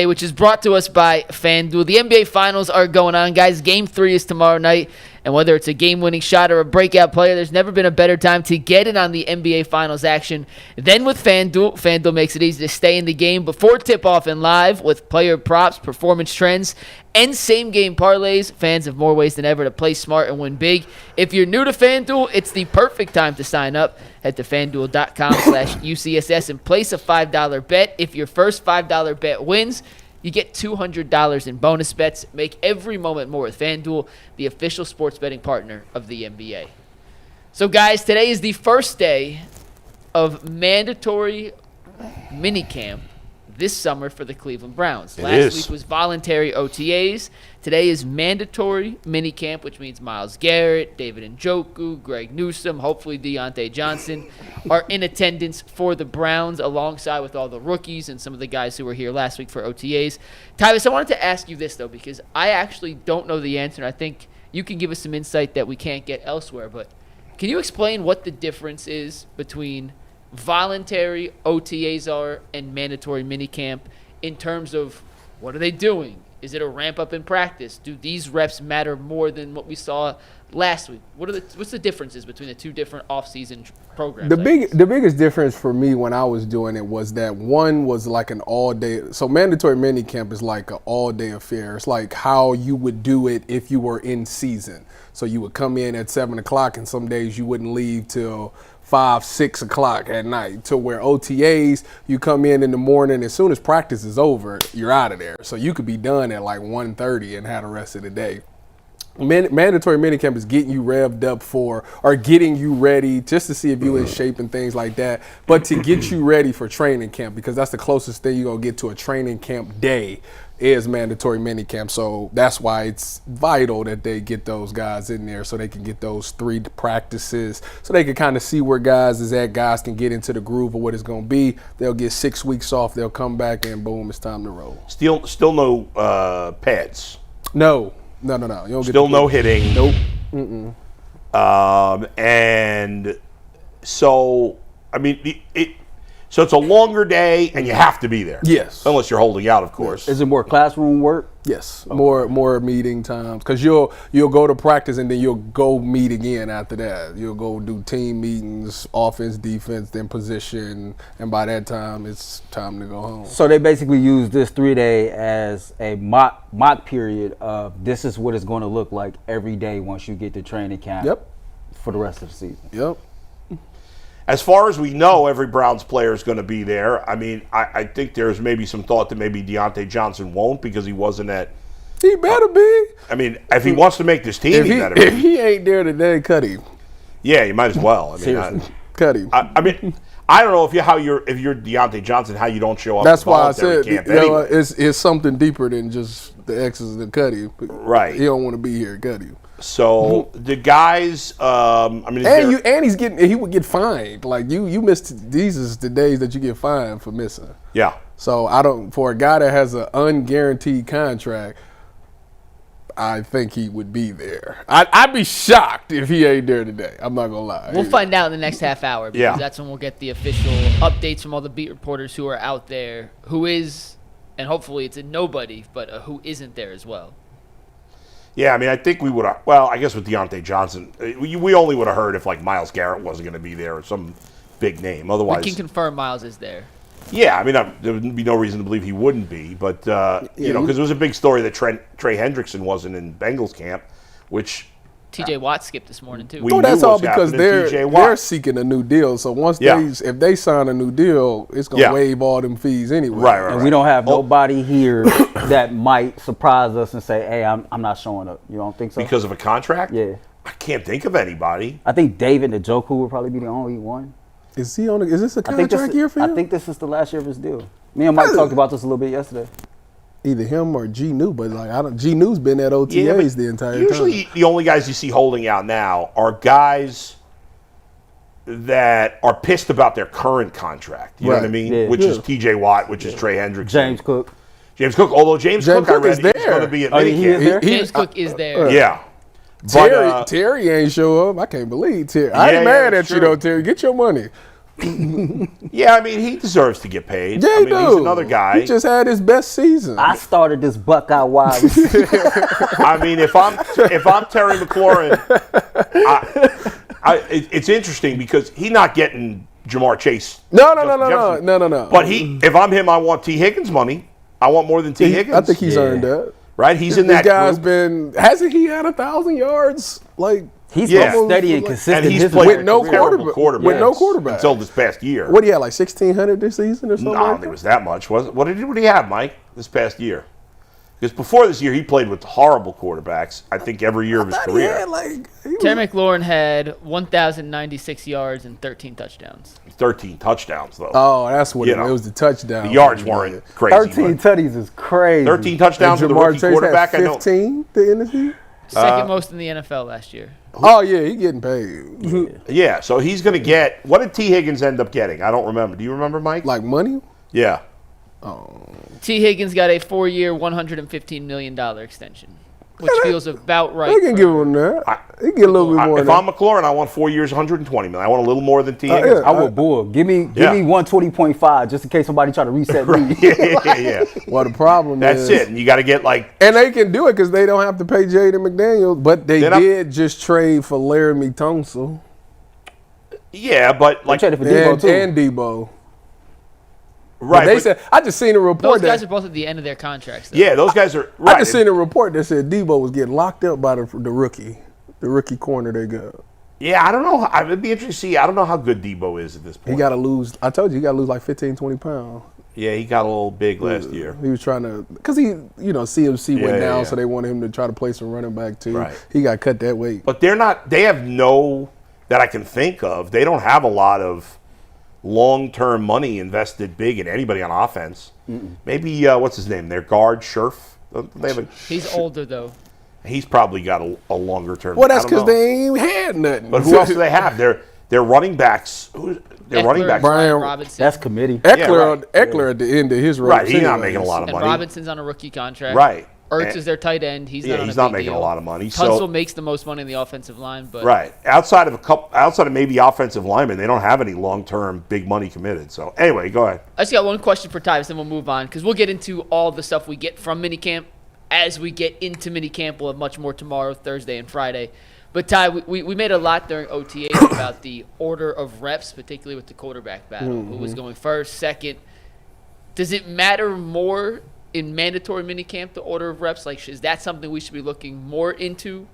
Which is brought to us by FanDuel. The NBA Finals are going on, guys. Game 3 is tomorrow night, and whether it's a game-winning shot or a breakout player, there's never been a better time to get in on the NBA Finals action than with FanDuel. FanDuel makes it easy to stay in the game before tip-off and live with player props, performance trends, and same-game parlays. Fans have more ways than ever to play smart and win big. If you're new to FanDuel, it's the perfect time to sign up. Head to FanDuel.com/UCSS and place a $5 bet. If your first $5 bet wins, you get $200 in bonus bets. Make every moment more with FanDuel, the official sports betting partner of the NBA. So, guys, today is the first day of mandatory minicamp this summer for the Cleveland Browns. Last week was voluntary OTAs. Today is mandatory minicamp, which means Myles Garrett, David Njoku, Greg Newsome, hopefully Deontay Johnson are in attendance for the Browns alongside with all the rookies and some of the guys who were here last week for OTAs. Tyvis, I wanted to ask you this, though, because I actually don't know the answer, and I think you can give us some insight that we can't get elsewhere. But can you explain what the difference is between voluntary OTAs are and mandatory minicamp in terms of what are they doing? Is it a ramp up in practice? Do these reps matter more than what we saw last week? What's the differences between the two different off-season programs? The biggest difference for me when I was doing it was that one was like an all-day. So mandatory minicamp is like an all-day affair. It's like how you would do it if you were in season. So you would come in at 7 o'clock, and some days you wouldn't leave till 5, 6 o'clock at night, to where OTAs, you come in the morning, as soon as practice is over, you're out of there. So you could be done at like 1:30 and have the rest of the day. Mandatory minicamp is getting you revved up for, or getting you ready just to see if you're in shape and things like that, but to get you ready for training camp, because that's the closest thing you're going to get to a training camp day is mandatory minicamp. So that's why it's vital that they get those guys in there so they can get those 3 practices, so they can kind of see where guys is at. Guys can get into the groove of what it's going to be. They'll get 6 weeks off. They'll come back and boom, it's time to roll. Still no pads. No. You don't Still no hitting. Nope. And so, I mean, so it's a longer day, and you have to be there. Yes. Unless you're holding out, of course. Is it more classroom work? Yes. Okay. More meeting times, because you'll go to practice and then you'll go meet again after that. You'll go do team meetings, offense, defense, then position, and by that time it's time to go home. So they basically use this 3-day as a mock period of this is what it's going to look like every day once you get to training camp. Yep. For the rest of the season. Yep. As far as we know, every Browns player is going to be there. I mean, I think there's maybe some thought that maybe Deontay Johnson won't because he wasn't at. He better be. I mean, if he wants to make this team, he better be. If he ain't there today, cut him. Yeah, you might as well. I mean, seriously. Cut him. I mean, I don't know if you're Deontay Johnson, how you don't show up. That's why I said camp anyway. it's something deeper than just the X's and cut him. Right. He don't want to be here. Cut him. So the guys, I mean, he would get fined. Like you missed. These is the days that you get fined for missing. Yeah. So for a guy that has an unguaranteed contract, I think he would be there. I'd be shocked if he ain't there today. I'm not gonna lie. We'll find out in the next half hour, because that's when we'll get the official updates from all the beat reporters who are out there, who is, and hopefully it's a nobody, but who isn't there as well. Yeah, I mean, I think we would have. Well, I guess with Deontay Johnson, we only would have heard if like Myles Garrett wasn't going to be there or some big name. Otherwise, we can confirm Myles is there. Yeah, I mean, there would be no reason to believe he wouldn't be. But because it was a big story that Trey Hendrickson wasn't in Bengals camp, which T.J. Watt skipped this morning too. That's all because they're seeking a new deal. So once if they sign a new deal, it's gonna waive all them fees anyway. Right. And we don't have nobody here that might surprise us and say, "Hey, I'm not showing up." You don't think so? Because of a contract? Yeah. I can't think of anybody. I think David Njoku would probably be the only one. Is this a contract year for him? I think this is the last year of his deal. Me and Mike talked about this a little bit yesterday. Either him or G New, but G New's been at OTAs the entire time. Usually, the only guys you see holding out now are guys that are pissed about their current contract. You know what I mean? Yeah. Which is T.J. Watt, which is Trey Hendrickson. James Cook. Although James Cook, I read, is there. is going to be at he is minicamp. there? James Cook is there. Yeah. Terry ain't show up. I can't believe Terry. I ain't mad at you though, Terry. Get your money. Yeah, I mean, he deserves to get paid. Yeah, I mean, he's another guy. He just had his best season. I started this Buckeye wide receiver. I mean, if I'm Terry McLaurin, it's interesting because he's not getting Jamar Chase. No. But if I'm him, I want T. Higgins money. I want more than T. Higgins. I think he's earned that. Right? He's in that This guy's group. hasn't he had 1,000 yards? Like, He's Yeah. been steady and consistent. And he's his played with no terrible quarterback. With no quarterbacks quarterback. until this past year. what do you have, like 1,600 this season or something? No, I don't like think it that? was that much. What did he have, Mike, this past year? Because before this year, he played with horrible quarterbacks, I think, every year of his I thought career. he was- Terry McLaurin had 1,096 yards and 13 touchdowns. 13 touchdowns, though. Oh, that's what You it know, was. The touchdown. the yards weren't crazy. 13 tutties is crazy. 13 touchdowns with the Jamar rookie Chase quarterback. I had know. 15 the end of the season? Second most in the NFL last year. Oh, yeah, he getting paid. Yeah, so he's going to get – what did T. Higgins end up getting? I don't remember. Do you remember, Mike? Like money? Yeah. T. Higgins got a 4-year, $115 million extension, which feels about right. They can give him that. He get a little bit more If than I'm McLaurin, I want 4 years, $120 million. I want a little more than T. yeah. Higgins. I would bull. Give me 120.5 just in case somebody try to reset me. Yeah. Well, the problem That's is. it. And you got to get like – And they can do it because they don't have to pay Jaden McDaniels, but they did just trade for Laramie Tunsil yeah, but like – Traded for Debo too. and Debo. right. They but- said I just seen a Those report guys that are both at the end of their contracts. Though. yeah, those guys are – I right. just seen a report that said Debo was getting locked up by the rookie corner they got. Yeah, I don't know. It'd be interesting to see. I don't know how good Debo is at this point. He got to lose. I told you, he got to lose like 15, 20 pounds. Yeah, he got a little big last year. He was trying to, because CMC went down, yeah. so they wanted him to try to play some running back too. Right. He got cut that weight. But they're not – they have no – that I can think of. They don't have a lot of long-term money invested big in anybody on offense. Maybe, what's his name? Their guard, Scherf? They have He's older though. he's probably got a longer term. Well, that's I don't because know. they ain't had nothing. But who else do they have? Their running backs. Their running Eckler, backs. Brian Robinson, That's committee. Eckler, Yeah, right. Eckler at the end of his race. Right, he's not anyways. making a lot of and money. Robinson's on a rookie contract. Right. Ertz And- is their tight end. He's Yeah, not on he's a not big making deal. a lot of money. Tunsil So makes the most money in the offensive line, but right, outside of maybe offensive linemen, they don't have any long-term big money committed. So anyway, go ahead. I just got one question for Tyvus, then we'll move on because we'll get into all the stuff we get from minicamp. As we get into minicamp, we'll have much more tomorrow, Thursday, and Friday. But Ty, we made a lot during OTAs about the order of reps, particularly with the quarterback battle. Who was going first, second? Does it matter more in mandatory minicamp, the order of reps? Like, is that something we should be looking more into?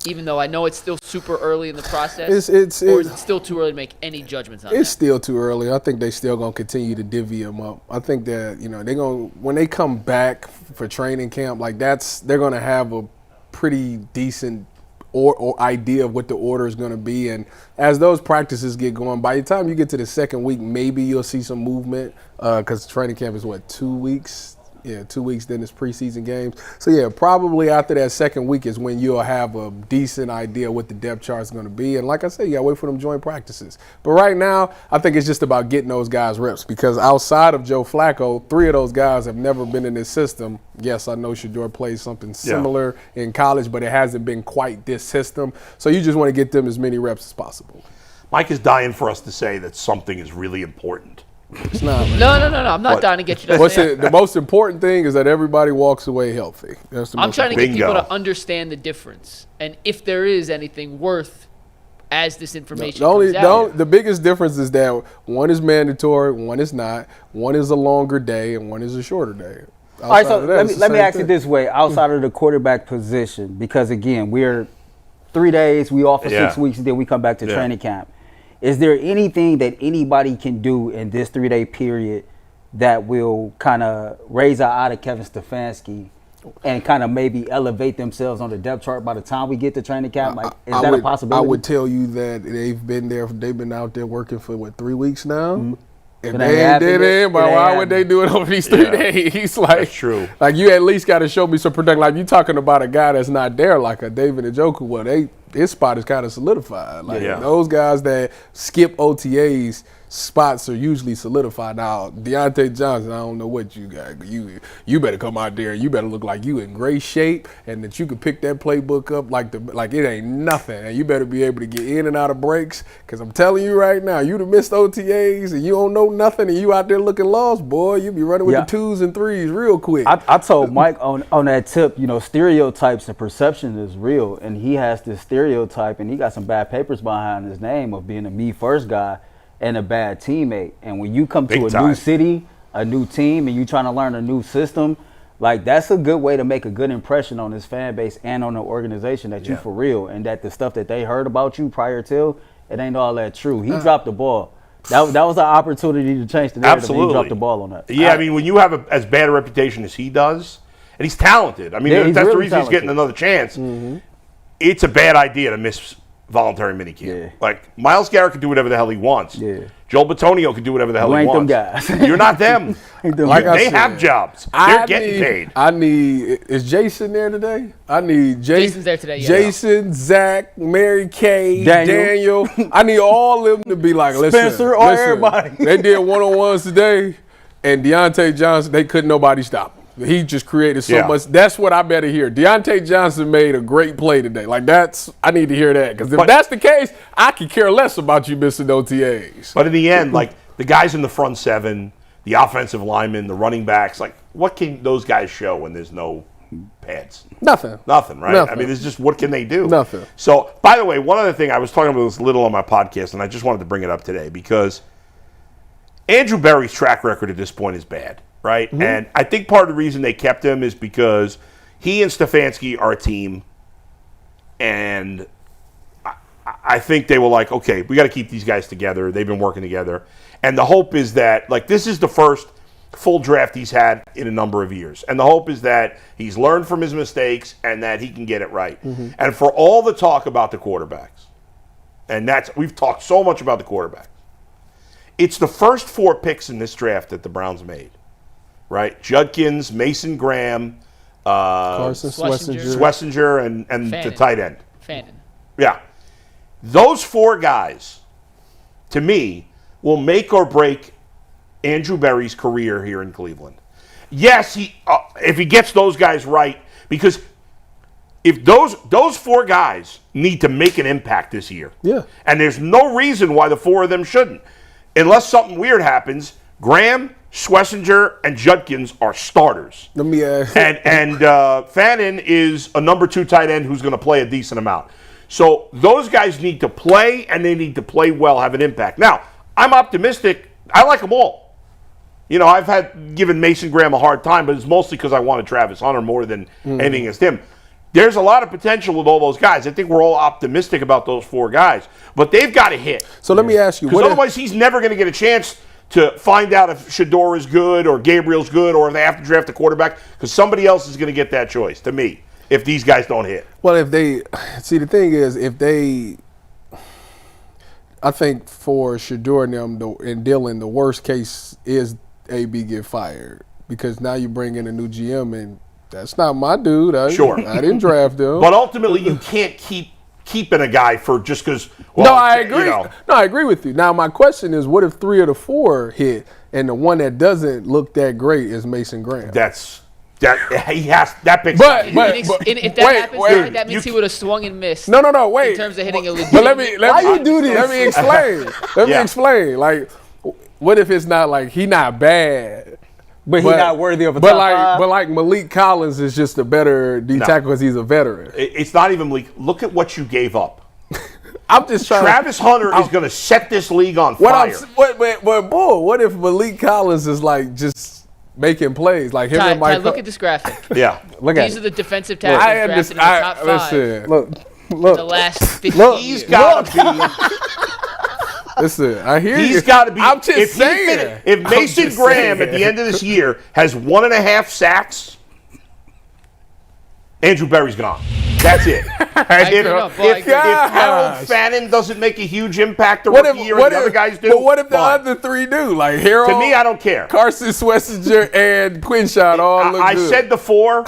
Even though I know it's still super early in the process, or is it still too early to make any judgments on It's that? still too early. I think they still gonna continue to divvy them up. I think that they're gonna when they come back for training camp, like they're gonna have a pretty decent or idea of what the order is gonna be. And as those practices get going, by the time you get to the second week, maybe you'll see some movement because training camp is 2 weeks. Yeah, 2 weeks, then it's preseason games. So, yeah, probably after that second week is when you'll have a decent idea what the depth chart is going to be. And like I said, you got to wait for them joint practices. But right now, I think it's just about getting those guys reps because outside of Joe Flacco, 3 of those guys have never been in this system. Yes, I know Shedeur plays something similar in college, but it hasn't been quite this system. So you just want to get them as many reps as possible. Mike is dying for us to say that something is really important. It's not. No. I'm not dying to get you to What's say it? The most important thing is that everybody walks away healthy. That's the I'm most trying to get Bingo. people to understand the difference and if there is anything worth as this information The biggest difference is that one is mandatory, one is not. One is a longer day, and one is a shorter day. All right, so Outside of that, it's the let me same ask it thing. this way: outside of the quarterback position, because again, we're 3 days, we off for 6 weeks, and then we come back to training camp. Is there anything that anybody can do in this 3-day period that will kind of raise our eye to Kevin Stefanski and kind of maybe elevate themselves on the depth chart by the time we get to training camp? Like, is that a possibility? I would tell you that they've been out there working for 3 weeks now. Mm-hmm. If But they ain't did it, why would they do it over these 3 days? Like, That's true. Like, you at least got to show me some production. Like, you talking about a guy that's not there, like a David Njoku. Well, his spot is kind of solidified. Like, those guys that skip OTAs spots are usually solidified. Now, Deontay Johnson, I don't know what you got. You better come out there and you better look like you in great shape and that you can pick that playbook up like it ain't nothing. And you better be able to get in and out of breaks, because I'm telling you right now, you'd have missed OTAs and you don't know nothing and you out there looking lost, boy. You be running with the 2s and 3s real quick. I told Mike on that tip, stereotypes and perception is real, and he has this stereotype, and he got some bad papers behind his name of being a me first guy and a bad teammate. And when you come to new city, a new team, and you trying to learn a new system, like that's a good way to make a good impression on this fan base and on the organization that you for real, and that the stuff that they heard about you prior to, it ain't all that true. He dropped the ball. That was an opportunity to change the narrative. Absolutely. He dropped the ball on that. Yeah, I mean, when you have as bad a reputation as he does, and he's talented. I mean, that's really the reason he's getting another chance. Mm-hmm. It's a bad idea to miss voluntary minicamp. Yeah. Like, Myles Garrett can do whatever the hell he wants. Yeah. Joel Bitonio can do whatever the hell he wants. Them guys. You're not them. They have jobs. They're getting paid. Is Jason there today? I need Jason's there today. Yeah. Jason, Zach, Mary Kay, Daniel. I need all of them to be like, Spencer, everybody. They did one-on-ones today, and Deontay Johnson, they couldn't nobody stop him. He just created so much. That's what I better hear. Deontay Johnson made a great play today. Like, I need to hear that. Because if that's the case, I could care less about you missing OTAs. But in the end, like, the guys in the front seven, the offensive linemen, the running backs, like, what can those guys show when there's no pads? Nothing, right? Nothing. I mean, it's just, what can they do? Nothing. So, by the way, one other thing, I was talking about this a little on my podcast, and I just wanted to bring it up today, because Andrew Berry's track record at this point is bad. Right? Mm-hmm. And I think part of the reason they kept him is because he and Stefanski are a team. And I think they were like, okay, we got to keep these guys together. They've been working together. And the hope is that, like, this is the first full draft he's had in a number of years. And the hope is that he's learned from his mistakes and that he can get it right. Mm-hmm. And for all the talk about the quarterbacks, and we've talked so much about the quarterbacks, it's the first 4 picks in this draft that the Browns made. Right, Judkins, Mason Graham, Carson Schlesinger, and the tight end. Fannin. Yeah. Those 4 guys, to me, will make or break Andrew Berry's career here in Cleveland. Yes, if he gets those guys right, because if those 4 guys need to make an impact this year. Yeah. And there's no reason why the 4 of them shouldn't. Unless something weird happens, Graham, Schlesinger, and Judkins are starters. Let me ask. And Fannin is a number 2 tight end who's going to play a decent amount. So those guys need to play, and they need to play well, have an impact. Now, I'm optimistic. I like them all. I've given Mason Graham a hard time, but it's mostly because I wanted Travis Hunter more than anything against him. There's a lot of potential with all those guys. I think we're all optimistic about those 4 guys, but they've got to hit. So let me ask you. Because otherwise he's never going to get a chance to find out if Shador is good or Gabriel's good or if they have to draft a quarterback, because somebody else is going to get that choice, to me, if these guys don't hit. Well, the thing is, I think for Shador and them and Dylan, the worst case is AB get fired, because now you bring in a new GM, and that's not my dude. I didn't draft him. But ultimately, you can't keeping a guy for just because. No, I agree. No, I agree with you. Now, my question is, what if 3 of the 4 hit, and the one that doesn't look that great is Mason Graham? That picks. But if that happens, that means he would have swung and missed. No, wait. In terms of hitting a legit. But let me explain. Let me explain. Like, what if it's not like he not bad, but he's not worthy of a top 5? But like Malik Collins is just a better D tackle because he's a veteran. It's not even Malik. Look at what you gave up. I'm just trying. Travis Hunter is going to set this league on fire. What if Malik Collins is like just making plays like him and Mike? Look at this graphic. Yeah, These are the defensive tackles drafted in the top 5. Listen, look. The last 15 He's got to be. Listen, I hear you. He's got to be. I'm just saying. If Mason Graham at the end of this year has 1.5 sacks, Andrew Berry's gone. That's it. And if Gosh. Harold Fannin doesn't make a huge impact the rookie year, and the other guys do. But what if the fine. other three do? Like Harold. To me, I don't care. Carson Swessinger and Quinshot all look I good. said the 4,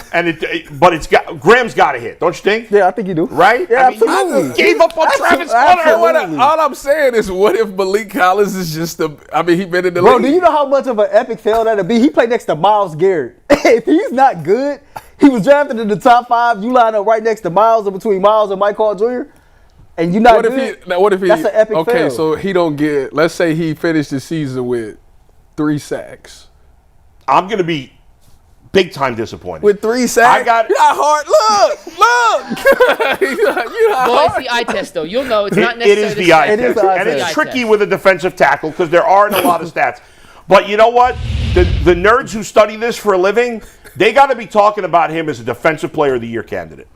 but Graham's got to hit, don't you think? Yeah, I think you do. Right? Yeah, I mean, absolutely. you gave up on Travis Absolutely. Hunter. All I'm saying is, what if Malik Collins is just he been in the Bro, league. do you know how much of an epic fail that'd be? He played next to Myles Garrett. If he's not good, he was drafted in the top 5. You line up right next to Myles, or between Myles and Mike Hall Jr., and you're not What good. if he? That's an epic okay, fail. so he don't get. Let's say he finished the season with 3 sacks. I'm going to be big time disappointed. With 3 sacks, I got you got hard. Look. you got Well, it's hard. the eye test, though. You'll know it's not It necessarily is the eye It is test. the eye And it's test. tricky with a defensive tackle because there aren't a lot of stats. But you know what? The nerds who study this for a living, they got to be talking about him as a defensive player of the year candidate.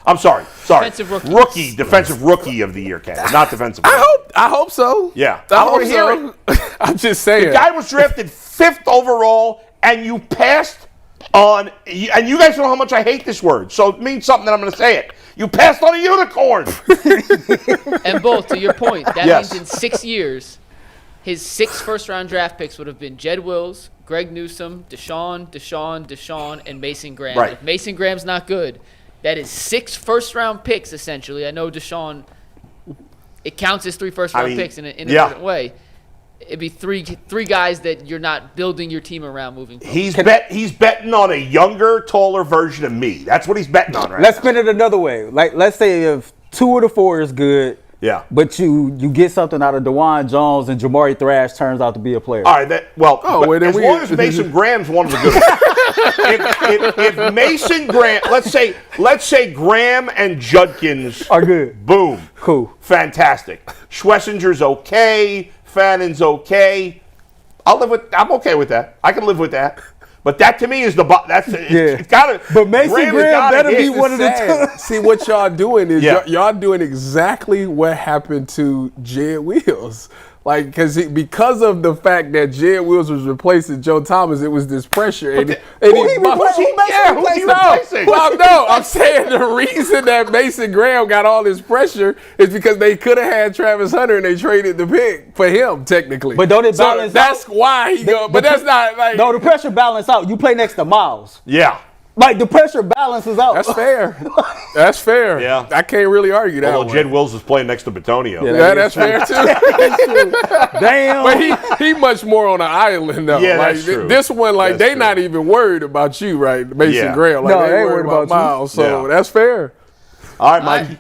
I'm sorry. Defensive rookie. Defensive rookie of the year candidate, not defensive player. I hope so. Yeah. I I hope wanna hear so. I'm just saying. The guy was drafted 5th overall, and you passed on, and you guys know how much I hate this word, so it means something that I'm going to say it. You passed on a unicorn. And both, to your point, that Yes. means in 6 years, his 6 first-round draft picks would have been Jed Wills, Greg Newsome, Deshaun, and Mason Graham. Right. If Mason Graham's not good, that is 6 first-round picks, essentially. I know Deshaun, it counts as 3 first-round picks in a different way. It'd be three guys that you're not building your team around moving forward. He's betting on a younger, taller version of me. That's what he's betting on right Let's now. spin it another way. Like, let's say if 2 of the 4 is good, Yeah. but you get something out of DeJuan Jones and Jamari Thrash turns out to be a player. All right. But then as long as Mason Graham's one of the good ones. if Mason Graham, let's say Graham and Judkins Are good. Boom. Cool. Fantastic. Schwessinger's okay. Fannon's okay. I'm okay with that. I can live with that. But that to me is it's gotta. But Mason Graham better be hit. one of the 2. See, what y'all doing is Yeah. y'all doing exactly what happened to Jed Wills. Like, because of the fact that Jed Wills was replacing Joe Thomas, it was this pressure. Who he replacing? Well, no, I'm saying the reason that Mason Graham got all this pressure is because they could have had Travis Hunter and they traded the pick for him, technically. But don't it balance That's out? why he go. But that's not like. No, the pressure balance out. You play next to Myles. Yeah. Like, the pressure balances out. That's fair. That's fair. Yeah. I can't really argue that. Although one. Jed Wills is playing next to Batonio. Yeah, that's fair too. Damn. But he much more on an island though. Yeah, like that's true. this one, like That's they true. not even worried about you, right? Mason Yeah. Graham. Like No, they worried about you. Miles. So Yeah. that's fair. All right, Mikey.